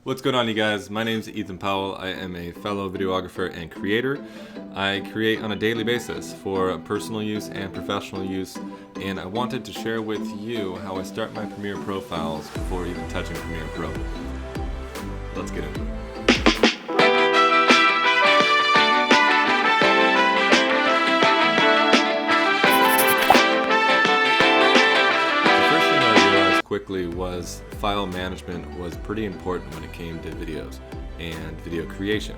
What's going on, you guys? My name is Ethan Powell. I am a fellow videographer and creator. I create on a daily basis for personal use and professional use, and I wanted to share with you how I start my Premiere Pro files before even touching Premiere Pro. Let's get into it. Quickly was file management was pretty important when it came to videos and video creation,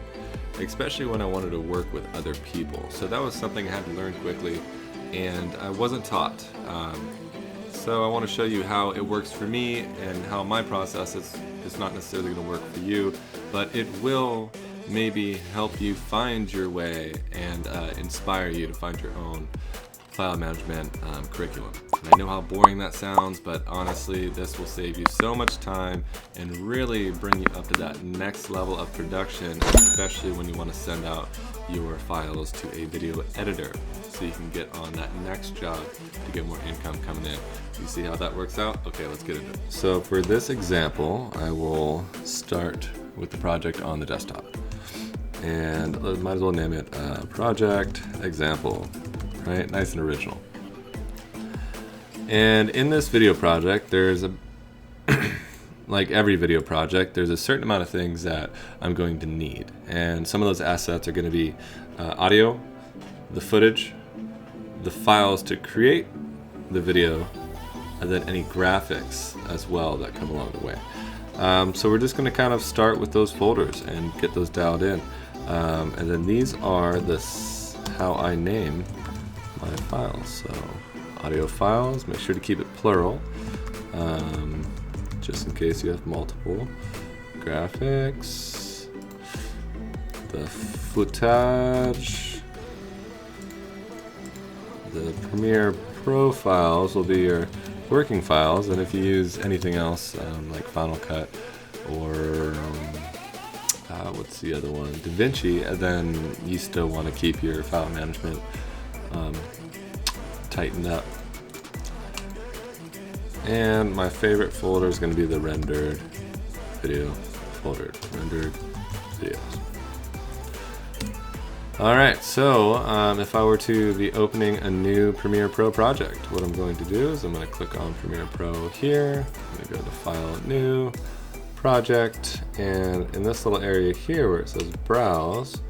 especially when I wanted to work with other people. So that was something I had to learn quickly, and I wasn't taught. So I want to show you how it works for me and how my process is not necessarily going to work for you, but it will maybe help you find your way and inspire you to find your own file management curriculum. And I know how boring that sounds, but honestly, this will save you so much time and really bring you up to that next level of production, especially when you want to send out your files to a video editor so you can get on that next job to get more income coming in. You see how that works out? Okay, let's get into it. So for this example, I will start with the project on the desktop. And I might as well name it Project Example. Right? Nice and original. And in this video project, there's like every video project, there's a certain amount of things that I'm going to need. And some of those assets are going to be audio, the footage, the files to create the video, and then any graphics as well that come along the way. So we're just going to kind of start with those folders and get those dialed in. And then these are how I name my files. So audio files, make sure to keep it plural, just in case you have multiple. Graphics, the footage, the Premiere Pro files will be your working files, and if you use anything else like Final Cut or what's the other one, DaVinci, and then you still want to keep your file management tightened up. And my favorite folder is going to be the rendered video folder, rendered videos. Alright, so if I were to be opening a new Premiere Pro project, what I'm going to do is I'm going to click on Premiere Pro here. I'm going to go to File, New, Project, and in this little area here where it says Browse,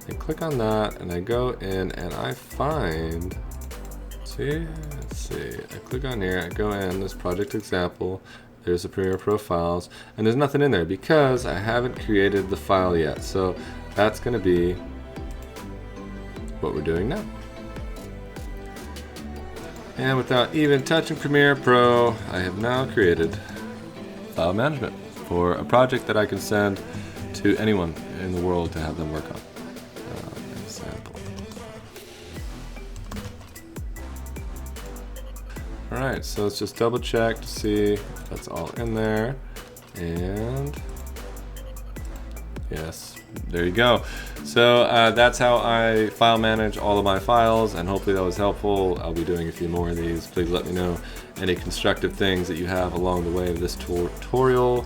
I click on that and I go in and I find, let's see, I click on here, I go in, this project example, there's the Premiere Pro files, and there's nothing in there because I haven't created the file yet. So that's going to be what we're doing now. And without even touching Premiere Pro, I have now created file management for a project that I can send to anyone in the world to have them work on. Example. Alright, so let's just double check to see if that's all in there. And yes, there you go. So that's how I file manage all of my files, and hopefully that was helpful. I'll be doing a few more of these. Please let me know any constructive things that you have along the way of this tutorial.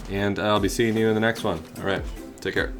And I'll be seeing you in the next one. Alright, take care.